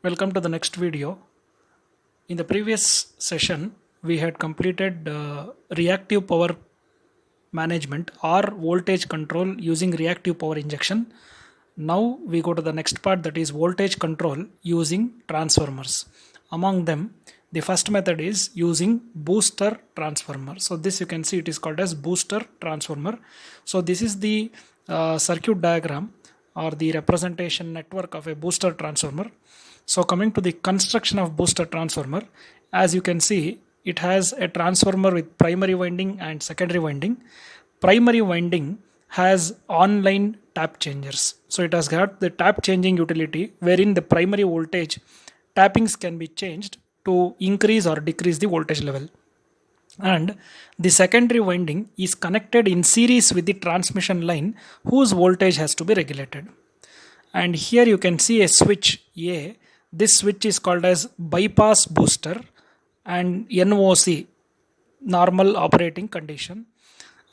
Welcome to the next video. In the previous session, we had completed reactive power management or voltage control using reactive power injection. Now we go to the next part, that is voltage control using transformers. Among them, the first method is using booster transformer. So this you can see it is called as booster transformer. So this is the circuit diagram or the representation network of a booster transformer. So coming to the construction of booster transformer, as you can see, it has a transformer with primary winding and secondary winding. Primary winding has online tap changers. So it has got the tap changing utility wherein the primary voltage tappings can be changed to increase or decrease the voltage level. And the secondary winding is connected in series with the transmission line whose voltage has to be regulated. And here you can see a switch A. This switch is called as bypass booster and NOC, normal operating condition,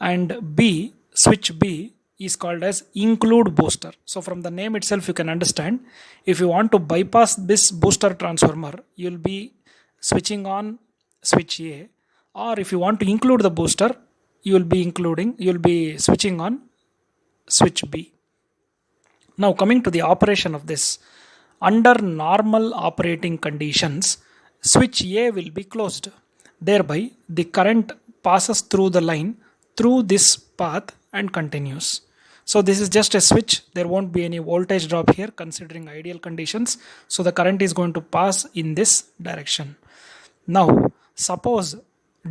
and B, switch B, is called as include booster. So from the name itself you can understand, if you want to bypass this booster transformer, you'll be switching on switch A, or if you want to include the booster, you'll be switching on switch B. Now coming to the operation of this, under normal operating conditions, switch A will be closed. Thereby, the current passes through the line through this path and continues. So this is just a switch. There won't be any voltage drop here considering ideal conditions. So the current is going to pass in this direction. Now, suppose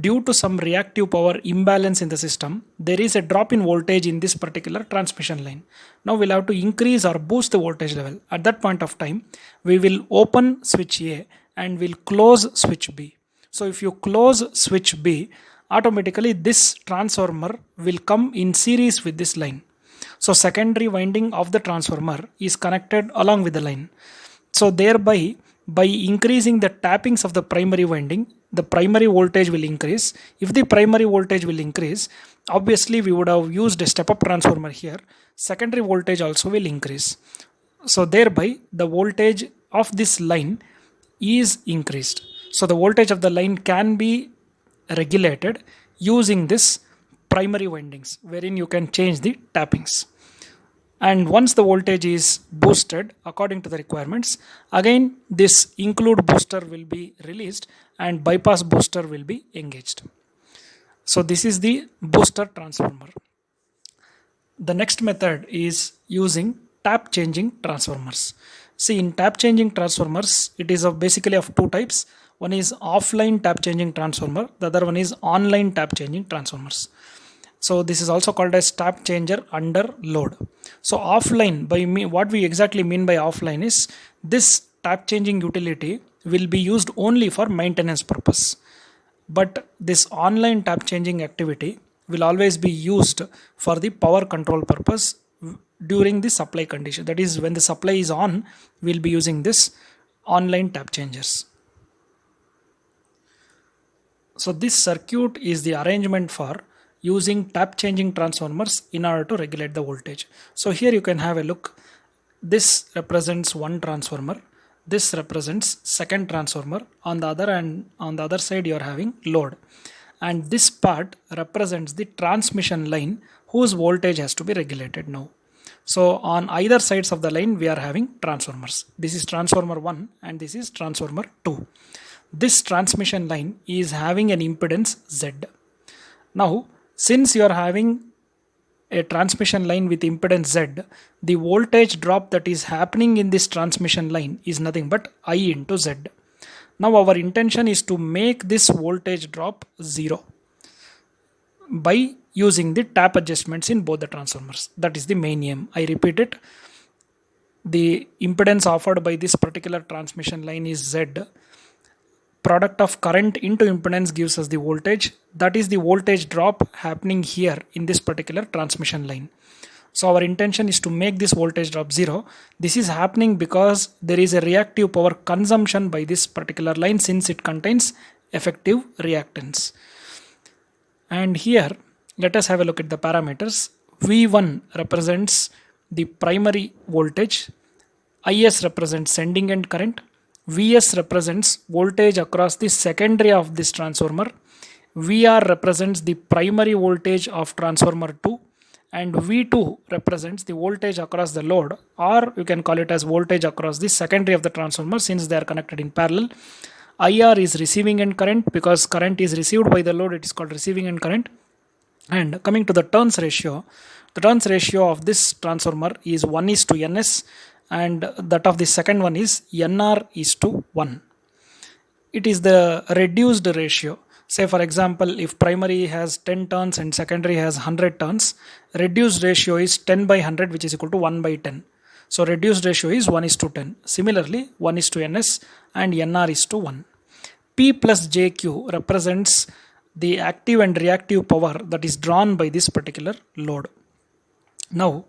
due to some reactive power imbalance in the system, there is a drop in voltage in this particular transmission line. Now we'll have to increase or boost the voltage level. At that point of time, we will open switch A and we'll close switch B. So if you close switch B, automatically this transformer will come in series with this line. So secondary winding of the transformer is connected along with the line. So thereby, by increasing the tappings of the primary winding, the primary voltage will increase. If the primary voltage will increase, obviously we would have used a step-up transformer here. Secondary voltage also will increase. So thereby, the voltage of this line is increased. So the voltage of the line can be regulated using this primary windings, wherein you can change the tappings. And once the voltage is boosted according to the requirements, again this include booster will be released and bypass booster will be engaged. So this is the booster transformer. The next method is using tap changing transformers. See, in tap changing transformers, it is basically of two types. One is offline tap changing transformer, the other one is online tap changing transformers. So this is also called as tap changer under load. So offline, what we exactly mean by offline is this tap changing utility will be used only for maintenance purpose. But this online tap changing activity will always be used for the power control purpose during the supply condition. That is, when the supply is on, we'll be using this online tap changers. So this circuit is the arrangement for using tap changing transformers in order to regulate the voltage. So here you can have a look. This represents one transformer. This represents second transformer. On the other side you are having load. And this part represents the transmission line whose voltage has to be regulated now. So on either sides of the line we are having transformers. This is transformer 1 and this is transformer 2. This transmission line is having an impedance Z. Now, since you are having a transmission line with impedance Z, the voltage drop that is happening in this transmission line is nothing but I into Z. Now our intention is to make this voltage drop 0 by using the tap adjustments in both the transformers. That is the main aim. I repeat it. The impedance offered by this particular transmission line is Z. Product of current into impedance gives us the voltage. That is the voltage drop happening here in this particular transmission line. So our intention is to make this voltage drop 0. This is happening because there is a reactive power consumption by this particular line since it contains effective reactance. And here let us have a look at the parameters. V1 represents the primary voltage, IS represents sending end current, Vs represents voltage across the secondary of this transformer, Vr represents the primary voltage of transformer 2, and V2 represents the voltage across the load, or you can call it as voltage across the secondary of the transformer since they are connected in parallel. IR is receiving end current, because current is received by the load, it is called receiving end current. And coming to the turns ratio, the turns ratio of this transformer is 1:ns, and that of the second one is NR:1. It is the reduced ratio. Say for example, if primary has 10 turns and secondary has 100 turns, reduced ratio is 10 by 100, which is equal to 1 by 10. So reduced ratio is 1:10. Similarly, 1:ns and NR:1. P plus JQ represents the active and reactive power that is drawn by this particular load. Now,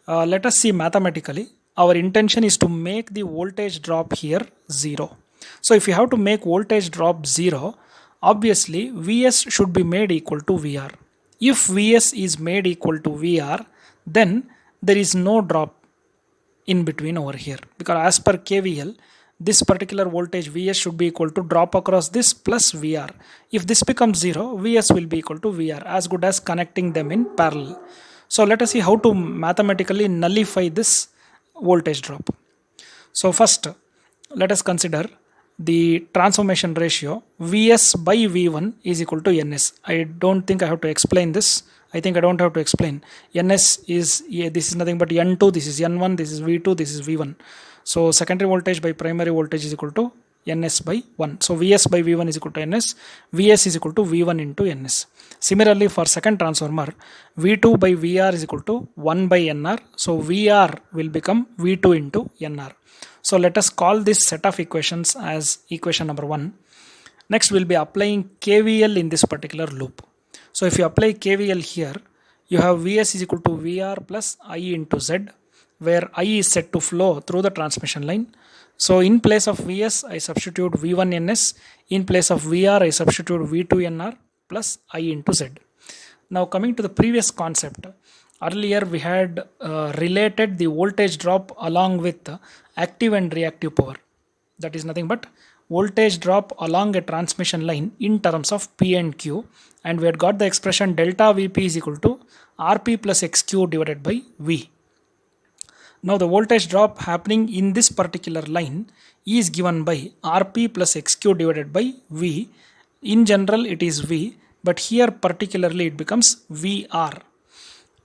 let us see mathematically. Our intention is to make the voltage drop here 0. So if you have to make voltage drop 0, obviously Vs should be made equal to Vr. If Vs is made equal to Vr, then there is no drop in between over here, because as per KVL, this particular voltage Vs should be equal to drop across this plus Vr. If this becomes 0, Vs will be equal to Vr, as good as connecting them in parallel. So let us see how to mathematically nullify this voltage drop. So first, let us consider the transformation ratio. Vs by V1 is equal to Ns. I don't think I have to explain this. I think I don't have to explain. Ns is, this is nothing but N2, this is N1, this is V2, this is V1. So secondary voltage by primary voltage is equal to Ns by 1. So Vs by V1 is equal to Ns. Vs is equal to V1 into Ns. Similarly, for second transformer, V2 by Vr is equal to 1 by Nr. So Vr will become V2 into Nr. So let us call this set of equations as equation number 1. Next, we'll be applying KVL in this particular loop. So if you apply KVL here, you have Vs is equal to Vr plus I into Z, where I is set to flow through the transmission line. So in place of Vs, I substitute V1 Ns. In place of Vr, I substitute V2 Nr plus I into Z. Now coming to the previous concept, earlier we had related the voltage drop along with active and reactive power. That is nothing but voltage drop along a transmission line in terms of P and Q, and we had got the expression delta Vp is equal to Rp plus XQ divided by V. Now the voltage drop happening in this particular line is given by Rp plus XQ divided by V. In general it is V, but here particularly it becomes Vr.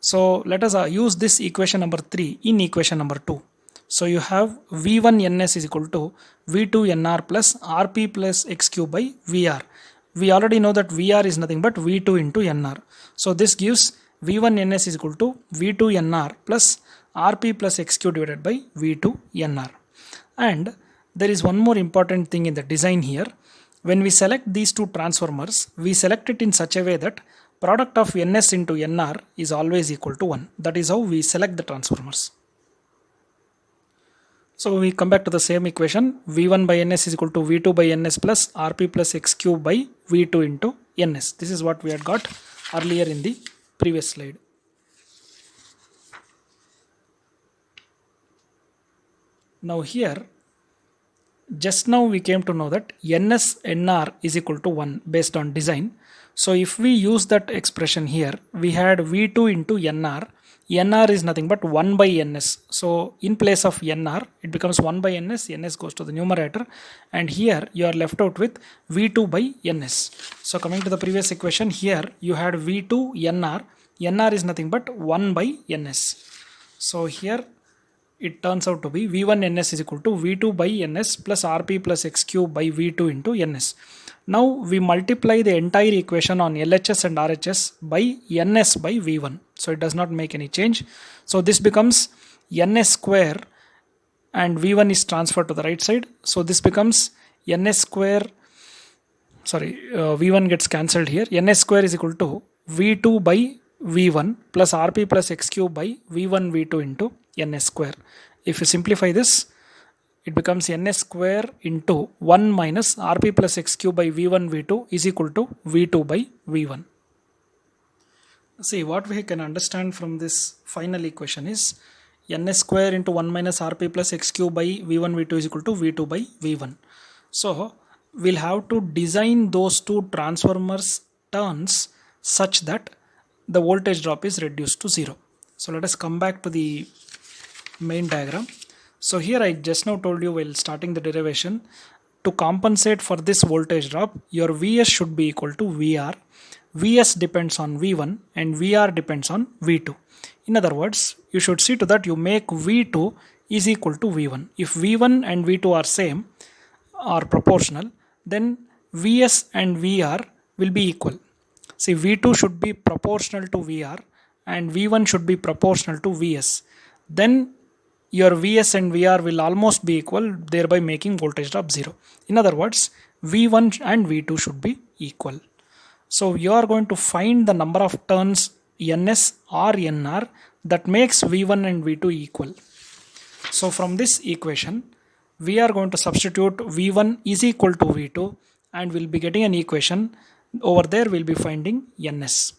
So let us use this equation number 3 in equation number 2. So you have V1 Ns is equal to V2 Nr plus Rp plus XQ by Vr. We already know that Vr is nothing but V2 into Nr. So this gives V1 Ns is equal to V2 Nr plus Rp plus XQ divided by V2 Nr. And there is one more important thing in the design here. When we select these two transformers, we select it in such a way that product of Ns into Nr is always equal to 1. That is how we select the transformers. So we come back to the same equation. V1 by Ns is equal to V2 by Ns plus Rp plus XQ by V2 into Ns. This is what we had got earlier in the previous slide. Now here, just now we came to know that Ns Nr is equal to 1 based on design. So if we use that expression here, we had V2 into Nr. Nr is nothing but 1 by Ns. So in place of Nr, it becomes 1 by Ns. Ns goes to the numerator. And here you are left out with V2 by Ns. So coming to the previous equation, here you had V2 Nr. Nr is nothing but 1 by Ns. So here it turns out to be V1 Ns is equal to V2 by Ns plus Rp plus XQ by V2 into Ns. Now we multiply the entire equation on LHS and RHS by Ns by V1. So it does not make any change. So this becomes Ns square and V1 is transferred to the right side. So this becomes Ns square, V1 gets cancelled here. Ns square is equal to V2 by V1 plus Rp plus XQ by V1 V2 into Ns square. If you simplify this, it becomes Ns square into 1 minus Rp plus XQ by V1 V2 is equal to V2 by V1. See, what we can understand from this final equation is ns square into 1 minus rp plus xq by v1 v2 is equal to v2 by v1. So we'll have to design those two transformers turns such that the voltage drop is reduced to 0. So let us come back to the main diagram. So here I just now told you while starting the derivation, to compensate for this voltage drop, your Vs should be equal to Vr. Vs depends on V1 and Vr depends on V2. In other words, you should see to that you make V2 is equal to V1. If V1 and V2 are same or proportional, then Vs and Vr will be equal. See, V2 should be proportional to Vr and V1 should be proportional to Vs. Then your Vs and Vr will almost be equal, thereby making voltage drop 0. In other words, V1 and V2 should be equal. So you are going to find the number of turns Ns or Nr that makes V1 and V2 equal. So from this equation, we are going to substitute V1 is equal to V2 and we'll be getting an equation. Over there we'll be finding Ns.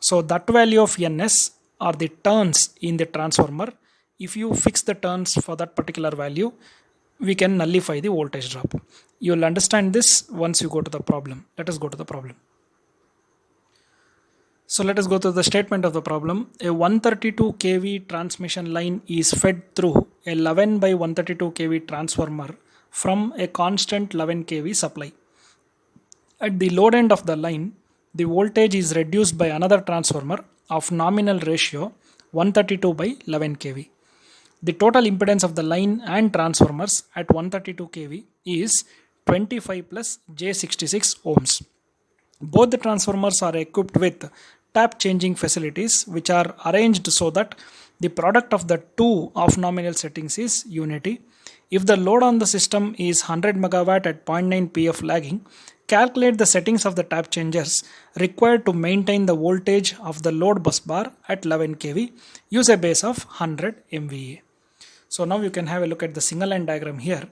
So that value of Ns are the turns in the transformer. If you fix the turns for that particular value, we can nullify the voltage drop. You will understand this once you go to the problem. Let us go to the problem. So let us go to the statement of the problem. A 132 kV transmission line is fed through a 11 by 132 kV transformer from a constant 11 kV supply. At the load end of the line, the voltage is reduced by another transformer of nominal ratio 132 by 11 kV. The total impedance of the line and transformers at 132 kV is 25 plus J66 ohms. Both the transformers are equipped with tap changing facilities which are arranged so that the product of the two of nominal settings is unity. If the load on the system is 100 MW at 0.9 pf lagging, calculate the settings of the tap changers required to maintain the voltage of the load bus bar at 11 kV. Use a base of 100 MVA. So now you can have a look at the single line diagram here.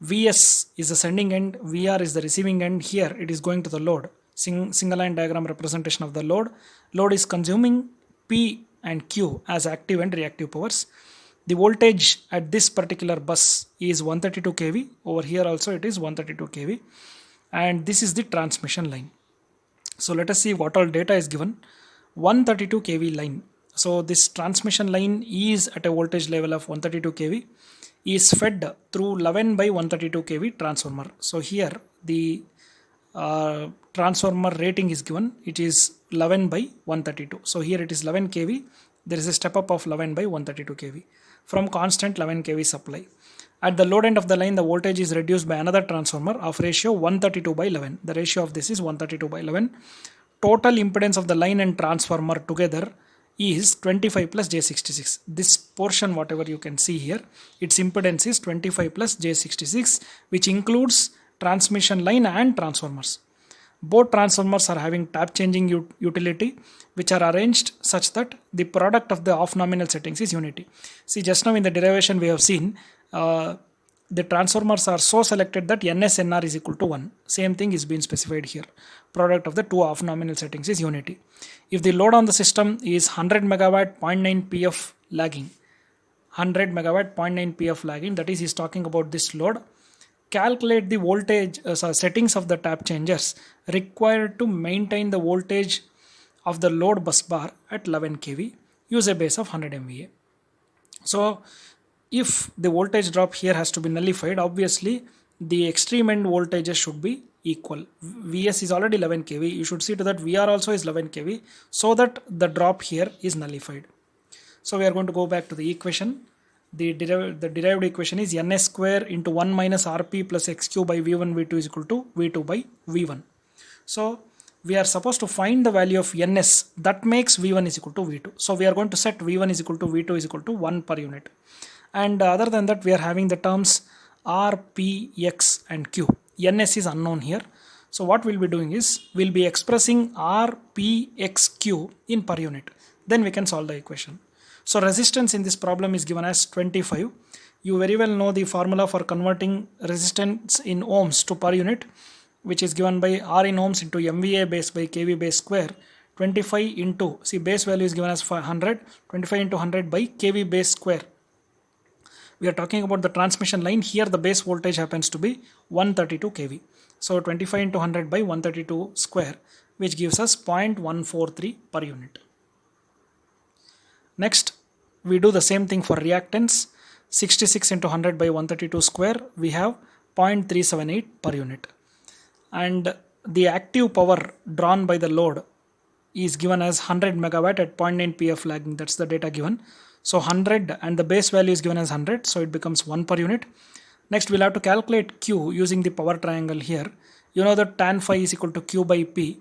Vs is the sending end, Vr is the receiving end. Here it is going to the load. Single line diagram representation of the load. Load is consuming P and Q as active and reactive powers. The voltage at this particular bus is 132 kV. Over here also it is 132 kV. And this is the transmission line. So let us see what all data is given. 132 kV line. So this transmission line is at a voltage level of 132 kV, is fed through 11 by 132 kV transformer. So here the transformer rating is given. It is 11 by 132. So here it is 11 kV. There is a step up of 11 by 132 kV from constant 11 kV supply. At the load end of the line, the voltage is reduced by another transformer of ratio 132 by 11. The ratio of this is 132 by 11. Total impedance of the line and transformer together is 25 plus J66. This portion, whatever you can see here, its impedance is 25 plus J66, which includes transmission line and transformers. Both transformers are having tap changing utility, which are arranged such that the product of the off nominal settings is unity. See, just now in the derivation we have seen the transformers are so selected that NSNR is equal to 1. Same thing is being specified here. Product of the two off nominal settings is unity. If the load on the system is 100 MW 0.9 pf lagging, 100 MW 0.9 pf lagging, that is he's talking about this load. Calculate the voltage settings of the tap changers required to maintain the voltage of the load bus bar at 11 kV. Use a base of 100 MVA. So if the voltage drop here has to be nullified, obviously the extreme end voltages should be equal. Vs is already 11 kV. You should see to that Vr also is 11 kV so that the drop here is nullified. So we are going to go back to the equation. The derived equation is Ns square into 1 minus Rp plus xq by V1 V2 is equal to V2 by V1. So we are supposed to find the value of Ns that makes V1 is equal to V2. So we are going to set V1 is equal to V2 is equal to 1 per unit. And other than that, we are having the terms R, P, X and Q. Ns is unknown here. So what we'll be doing is, we'll be expressing R, P, X, Q in per unit. Then we can solve the equation. So resistance in this problem is given as 25. You very well know the formula for converting resistance in ohms to per unit, which is given by R in ohms into MVA base by KV base square 25 into, see base value is given as 100, 25 into 100 by kV base square. We are talking about the transmission line. Here the base voltage happens to be 132 kV. So 25 into 100 by 132 square, which gives us 0.143 per unit. Next, we do the same thing for reactance. 66 into 100 by 132 square, we have 0.378 per unit. And the active power drawn by the load is given as 100 megawatt at 0.9 pf lagging. That's the data given. So 100 and the base value is given as 100, so it becomes 1 per unit. Next, we'll have to calculate Q using the power triangle here. You know that tan phi is equal to Q by P.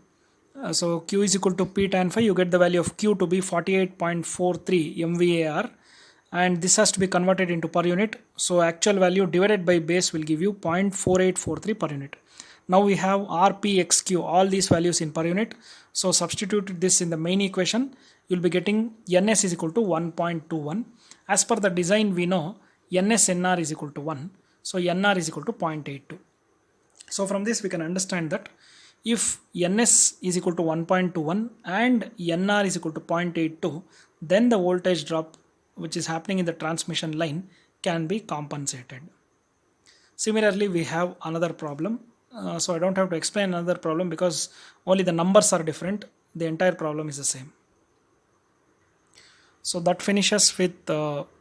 So Q is equal to P tan phi. You get the value of Q to be 48.43 MVAR, and this has to be converted into per unit. So actual value divided by base will give you 0.4843 per unit. Now we have RPXQ, all these values in per unit. So substitute this in the main equation. You'll be getting NS is equal to 1.21. As per the design, we know NSNR is equal to 1. So NR is equal to 0.82. So from this we can understand that if NS is equal to 1.21 and NR is equal to 0.82, then the voltage drop which is happening in the transmission line can be compensated. Similarly, we have another problem. So I don't have to explain another problem because only the numbers are different. The entire problem is the same. So that finishes with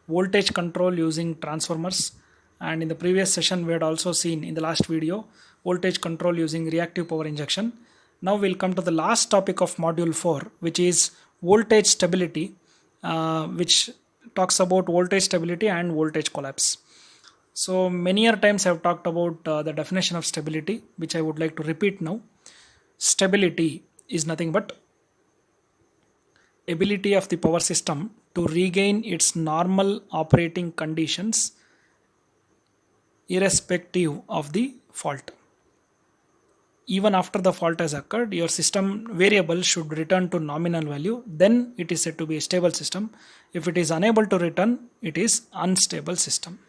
voltage control using transformers. And in the previous session, we had also seen in the last video voltage control using reactive power injection. Now we'll come to the last topic of module 4, which is voltage stability, which talks about voltage stability and voltage collapse. So many times I've talked about the definition of stability, which I would like to repeat now. Stability is nothing but ability of the power system to regain its normal operating conditions irrespective of the fault. Even after the fault has occurred, your system variable should return to nominal value. Then it is said to be a stable system. If it is unable to return, it is unstable system.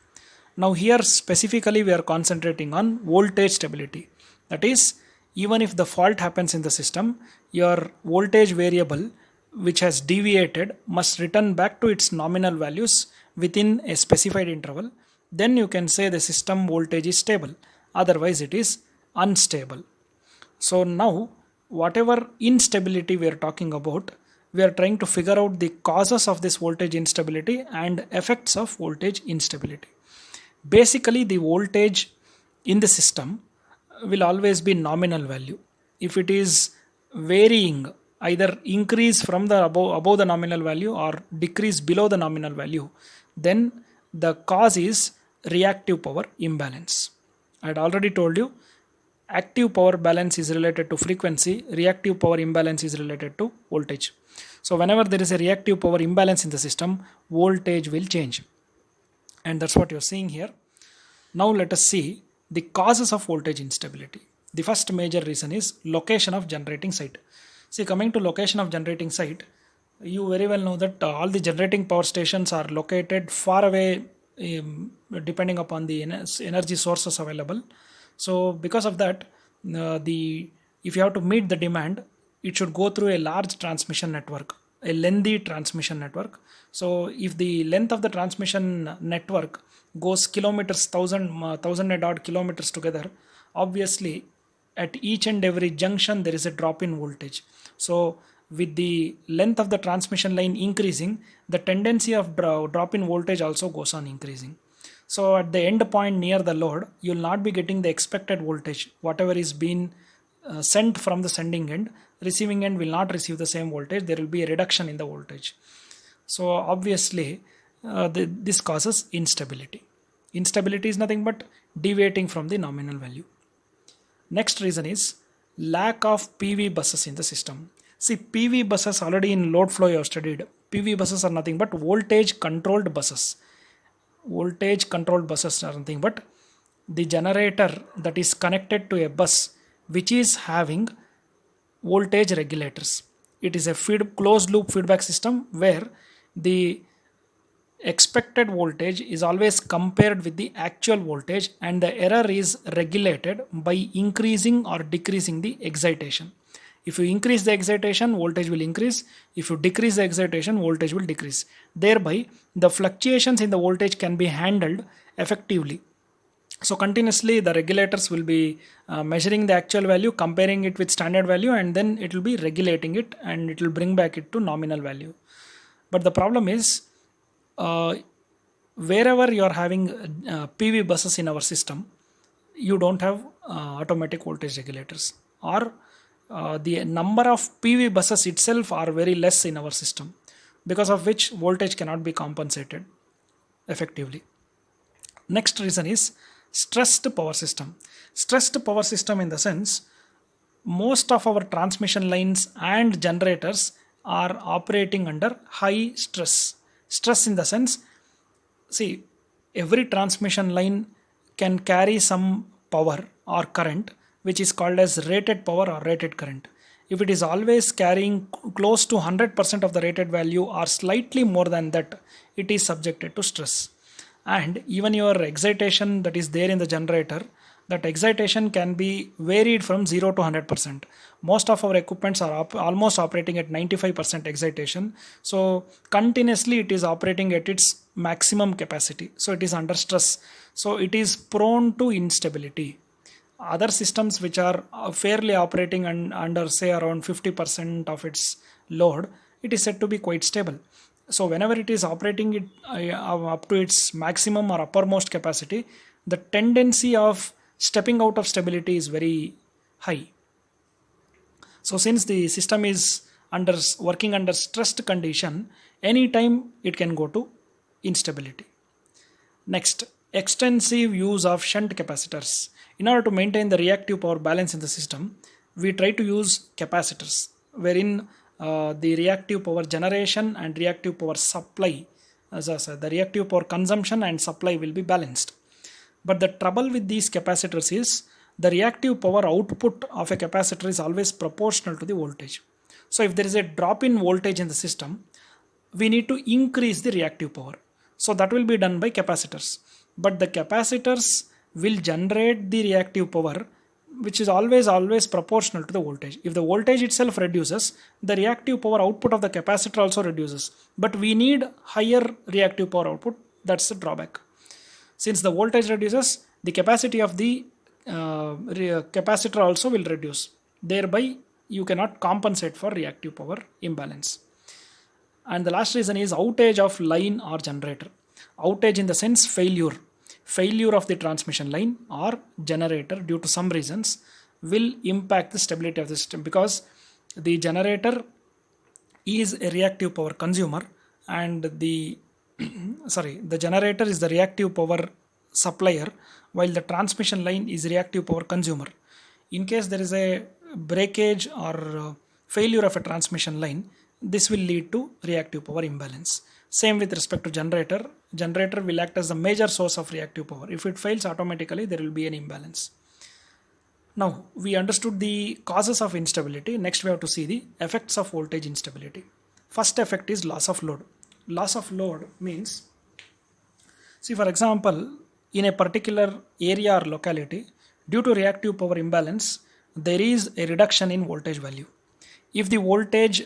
Now here specifically we are concentrating on voltage stability. That is, even if the fault happens in the system, your voltage variable which has deviated must return back to its nominal values within a specified interval. Then you can say the system voltage is stable. Otherwise it is unstable. So now whatever instability we are talking about, we are trying to figure out the causes of this voltage instability and effects of voltage instability. Basically, the voltage in the system will always be nominal value. If it is varying, either increase from the above the nominal value or decrease below the nominal value, then the cause is reactive power imbalance. I had already told you active power balance is related to frequency, reactive power imbalance is related to voltage. So whenever there is a reactive power imbalance in the system, voltage will change. And that's what you're seeing here. Now let us see the causes of voltage instability. The first major reason is location of generating site. See, coming to location of generating site, you very well know that all the generating power stations are located far away depending upon the energy sources available. So because of that, if you have to meet the demand, it should go through a large transmission network, a lengthy transmission network. So if the length of the transmission network goes kilometers, thousand and odd kilometers together, obviously at each and every junction there is a drop in voltage. So with the length of the transmission line increasing, the tendency of drop in voltage also goes on increasing. So at the end point near the load, you will not be getting the expected voltage. Whatever is being sent from the sending end, receiving end will not receive the same voltage. There will be a reduction in the voltage. So obviously this causes instability. Instability is nothing but deviating from the nominal value. Next reason is lack of PV buses in the system. See, PV buses already in load flow you have studied. PV buses are nothing but voltage controlled buses. Voltage controlled buses are nothing but the generator that is connected to a bus which is having voltage regulators. It is a closed loop feedback system where the expected voltage is always compared with the actual voltage and the error is regulated by increasing or decreasing the excitation. If you increase the excitation, voltage will increase. If you decrease the excitation, voltage will decrease. Thereby, the fluctuations in the voltage can be handled effectively. So continuously the regulators will be measuring the actual value, comparing it with standard value, and then it will be regulating it and it will bring back it to nominal value. But the problem is, uh, wherever you are having PV buses in our system, you don't have automatic voltage regulators, or the number of PV buses itself are very less in our system, because of which voltage cannot be compensated effectively. Next reason is stressed power system. Stressed power system in the sense, most of our transmission lines and generators are operating under high stress. Stress in the sense, see, every transmission line can carry some power or current which is called as rated power or rated current. If it is always carrying close to 100% of the rated value or slightly more than that, it is subjected to stress. And even your excitation that is there in the generator, that excitation can be varied from 0 to 100%. Most of our equipments are almost operating at 95% excitation, so continuously it is operating at its maximum capacity, so it is under stress, so it is prone to instability. Other systems which are fairly operating under say around 50% of its load, it is said to be quite stable. So whenever it is operating it up to its maximum or uppermost capacity, the tendency of stepping out of stability is very high. So since the system is working under stressed condition, anytime it can go to instability. Next, extensive use of shunt capacitors. In order to maintain the reactive power balance in the system, we try to use capacitors, wherein the reactive power generation and reactive power supply, as I said, the reactive power consumption and supply will be balanced. But the trouble with these capacitors is, the reactive power output of a capacitor is always proportional to the voltage. So if there is a drop in voltage in the system, we need to increase the reactive power. So that will be done by capacitors. But the capacitors will generate the reactive power which is always proportional to the voltage. If the voltage itself reduces, the reactive power output of the capacitor also reduces. But we need higher reactive power output. That's the drawback. Since the voltage reduces, the capacity of the capacitor also will reduce. Thereby, you cannot compensate for reactive power imbalance. And the last reason is outage of line or generator. Outage in the sense failure of the transmission line or generator due to some reasons will impact the stability of the system, because the generator is a reactive power consumer and the the generator is the reactive power supplier, while the transmission line is reactive power consumer. In case there is a breakage or failure of a transmission line, this will lead to reactive power imbalance. Same with respect to generator. Generator will act as the major source of reactive power. If it fails, automatically there will be an imbalance. Now we understood the causes of instability. Next we have to see the effects of voltage instability. First effect is loss of load. Loss of load means, see, for example, in a particular area or locality, due to reactive power imbalance, there is a reduction in voltage value. If the voltage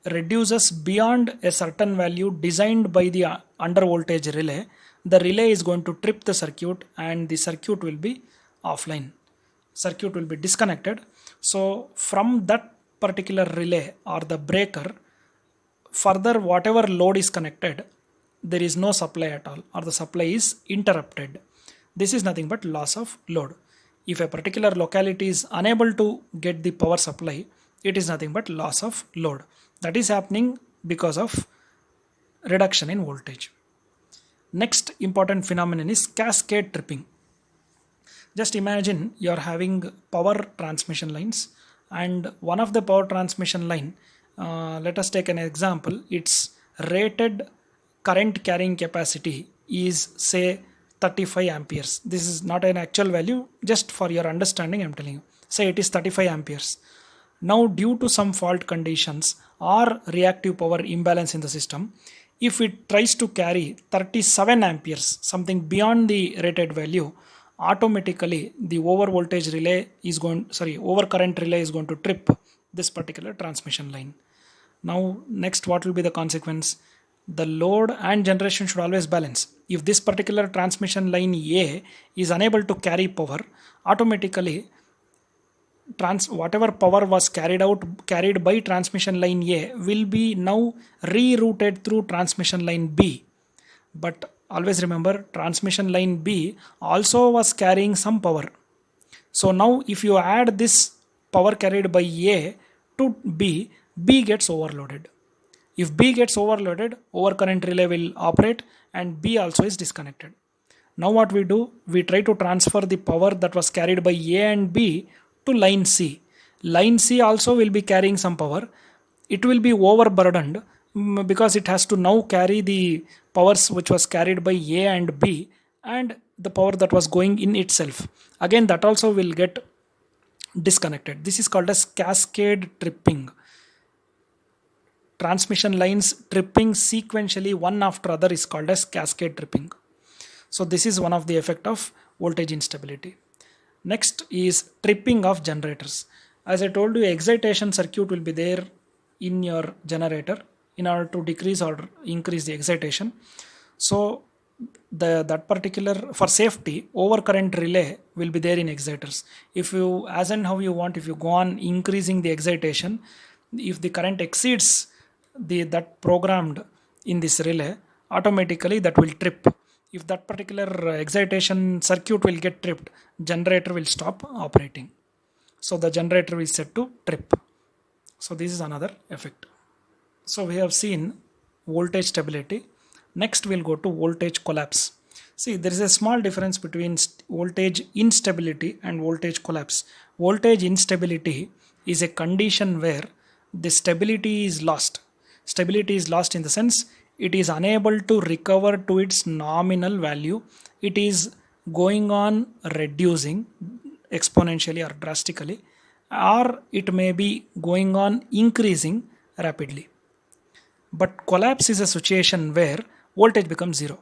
reduces beyond a certain value designed by the under voltage relay, the relay is going to trip the circuit and the circuit will be offline. Circuit will be disconnected. So from that particular relay or the breaker, further whatever load is connected, there is no supply at all, or the supply is interrupted. This is nothing but loss of load. If a particular locality is unable to get the power supply, it is nothing but loss of load. That is happening because of reduction in voltage. Next important phenomenon is cascade tripping. Just imagine you are having power transmission lines, and one of the power transmission line, let us take an example, its rated current carrying capacity is say 35 amperes. This is not an actual value, just for your understanding I'm telling you. Say it is 35 amperes. Now due to some fault conditions or reactive power imbalance in the system, if it tries to carry 37 amperes, something beyond the rated value, automatically the over current relay is going to trip. this particular transmission line. Now next, what will be the consequence? The load and generation should always balance. If this particular transmission line A is unable to carry power, automatically whatever power was carried by transmission line A will be now rerouted through transmission line B. But always remember, transmission line B also was carrying some power. So now if you add this power carried by A to B, B gets overloaded. If B gets overloaded, overcurrent relay will operate and B also is disconnected. Now what we do? We try to transfer the power that was carried by A and B to line C. Line C also will be carrying some power. It will be overburdened because it has to now carry the powers which was carried by A and B and the power that was going in itself. Again, that also will get disconnected. This is called as cascade tripping. Transmission lines tripping sequentially one after other is called as cascade tripping. So this is one of the effect of voltage instability. Next is tripping of generators. As I told you, excitation circuit will be there in your generator in order to decrease or increase the excitation. So that particular, for safety, overcurrent relay will be there in exciters. If you, as and how you want, if you go on increasing the excitation, if the current exceeds that programmed in this relay, automatically that will trip. If that particular excitation circuit will get tripped, generator will stop operating. So the generator is set to trip. So this is another effect. So we have seen voltage stability. Next we'll go to voltage collapse. See, there is a small difference between voltage instability and voltage collapse. Voltage instability is a condition where the stability is lost. Stability is lost in the sense it is unable to recover to its nominal value. It is going on reducing exponentially or drastically, or it may be going on increasing rapidly. But collapse is a situation where voltage becomes zero.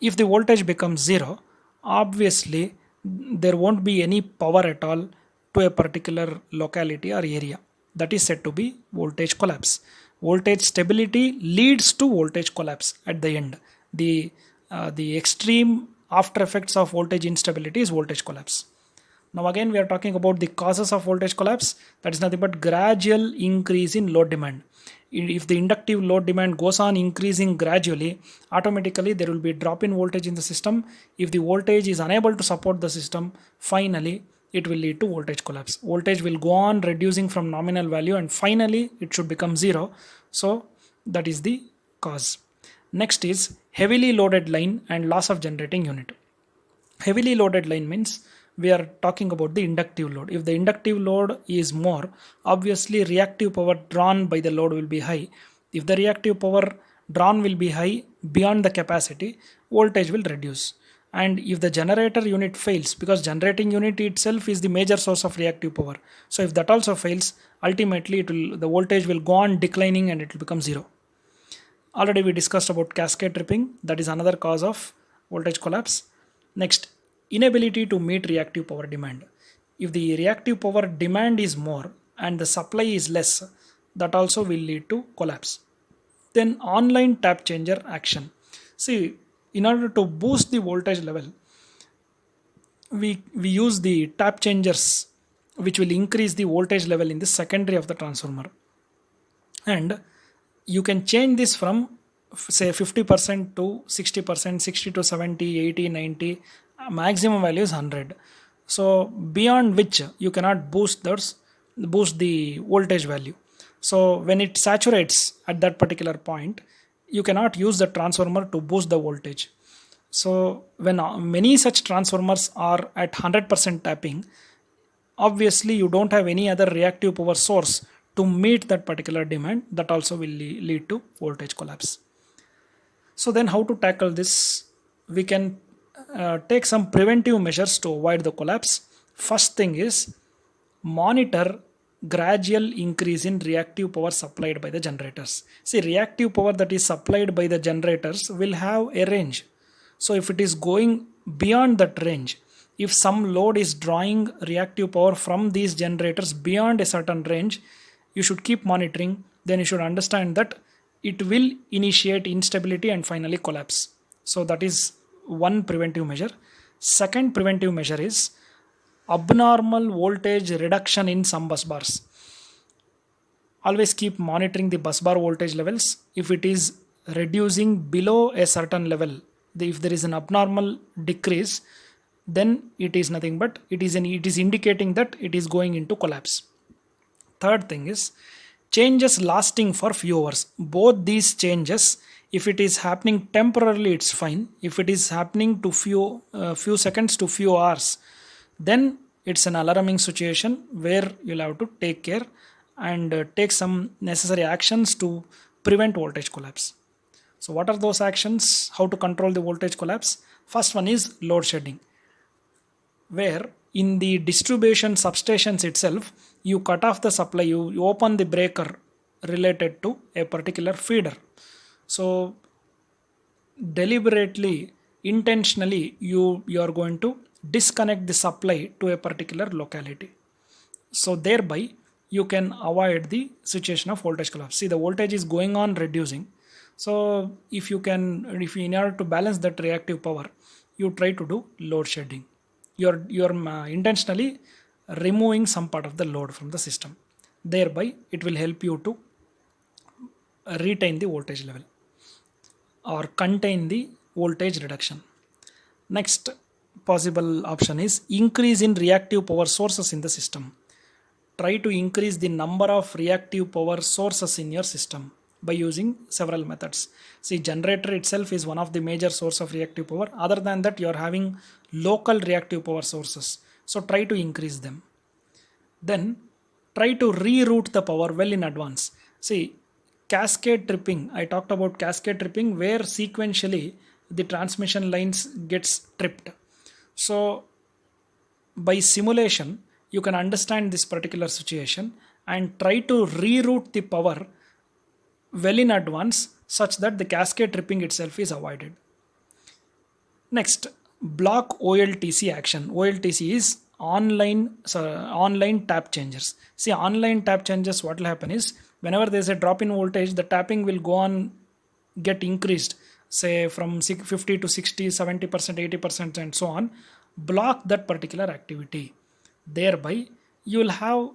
If the voltage becomes zero, obviously there won't be any power at all to a particular locality or area. That is said to be voltage collapse. Voltage stability leads to voltage collapse at the end. The extreme after effects of voltage instability is voltage collapse. Now again we are talking about the causes of voltage collapse. That is nothing but gradual increase in load demand. If the inductive load demand goes on increasing gradually, automatically there will be a drop in voltage in the system. If the voltage is unable to support the system, finally it will lead to voltage collapse. Voltage will go on reducing from nominal value and finally it should become zero. So that is the cause. Next is heavily loaded line and loss of generating unit. Heavily loaded line means we are talking about the inductive load. If the inductive load is more, obviously reactive power drawn by the load will be high. If the reactive power drawn will be high beyond the capacity, voltage will reduce. And if the generator unit fails, because generating unit itself is the major source of reactive power, so if that also fails, ultimately the voltage will go on declining and it will become zero. Already we discussed about cascade tripping. That is another cause of voltage collapse. Next, inability to meet reactive power demand. If the reactive power demand is more and the supply is less, that also will lead to collapse. Then online tap changer action. See, in order to boost the voltage level, we use the tap changers which will increase the voltage level in the secondary of the transformer. And you can change this from say 50% to 60%, 60 to 70, 80, 90, maximum value is 100. So beyond which you cannot boost the voltage value. So when it saturates at that particular point, you cannot use the transformer to boost the voltage. So when many such transformers are at 100% tapping, obviously you don't have any other reactive power source to meet that particular demand. That also will lead to voltage collapse. So then how to tackle this? We can take some preventive measures to avoid the collapse. First thing is monitor gradual increase in reactive power supplied by the generators. See, reactive power that is supplied by the generators will have a range. So if it is going beyond that range, If some load is drawing reactive power from these generators beyond a certain range, you should keep monitoring. Then you should understand that it will initiate instability and finally collapse. So that is one preventive measure. Second preventive measure is abnormal voltage reduction in some bus bars. Always keep monitoring the bus bar voltage levels. If it is reducing below a certain level, if there is an abnormal decrease, then it is nothing but it is indicating that it is going into collapse. Third thing is changes lasting for few hours. Both these changes, if it is happening temporarily, it's fine. If it is happening to few seconds to few hours, then it's an alarming situation where you'll have to take care and take some necessary actions to prevent voltage collapse. So what are those actions? How to control the voltage collapse? First one is load shedding, where in the distribution substations itself, you cut off the supply, you open the breaker related to a particular feeder. So deliberately, intentionally, you are going to disconnect the supply to a particular locality. So thereby you can avoid the situation of voltage collapse. See, the voltage is going on reducing. So if in order to balance that reactive power, you try to do load shedding. You're intentionally removing some part of the load from the system. Thereby it will help you to retain the voltage level or contain the voltage reduction. Next possible option is increase in reactive power sources in the system. Try to increase the number of reactive power sources in your system by using several methods. See, generator itself is one of the major source of reactive power. Other than that, you are having local reactive power sources. So try to increase them. Then try to reroute the power well in advance. See, cascade tripping. I talked about cascade tripping where sequentially the transmission lines gets tripped. So by simulation, you can understand this particular situation and try to reroute the power well in advance such that the cascade tripping itself is avoided. Next, block OLTC action. OLTC is online tap changers. See, online tap changers, what will happen is whenever there is a drop in voltage, the tapping will go on get increased, say from 50 to 60, 70%, 80% and so on. Block that particular activity. Thereby you will have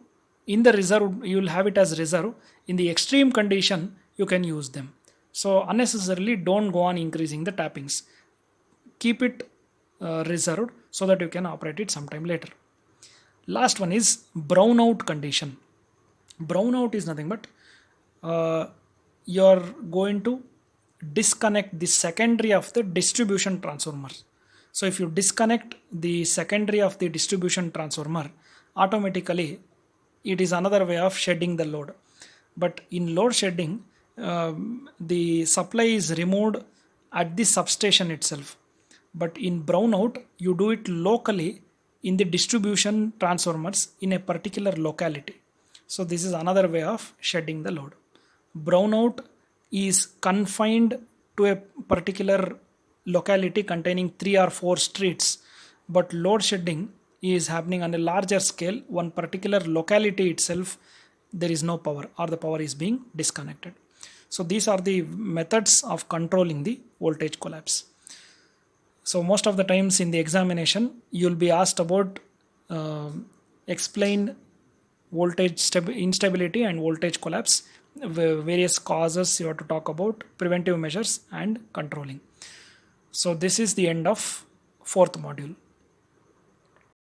in the reserve, you will have it as reserve. In the extreme condition, you can use them. So unnecessarily don't go on increasing the tappings. Keep it reserved so that you can operate it sometime later. Last one is brownout condition. Brownout is nothing but you're going to disconnect the secondary of the distribution transformer. So if you disconnect the secondary of the distribution transformer, automatically it is another way of shedding the load. But in load shedding, the supply is removed at the substation itself. But in brownout, you do it locally in the distribution transformers in a particular locality. So this is another way of shedding the load. Brownout is confined to a particular locality containing 3 or 4 streets, but load shedding is happening on a larger scale. One particular locality itself, there is no power or the power is being disconnected. So these are the methods of controlling the voltage collapse. So most of the times in the examination, you'll be asked about explain voltage instability and voltage collapse, various causes you have to talk about, preventive measures and controlling. So this is the end of 4th module.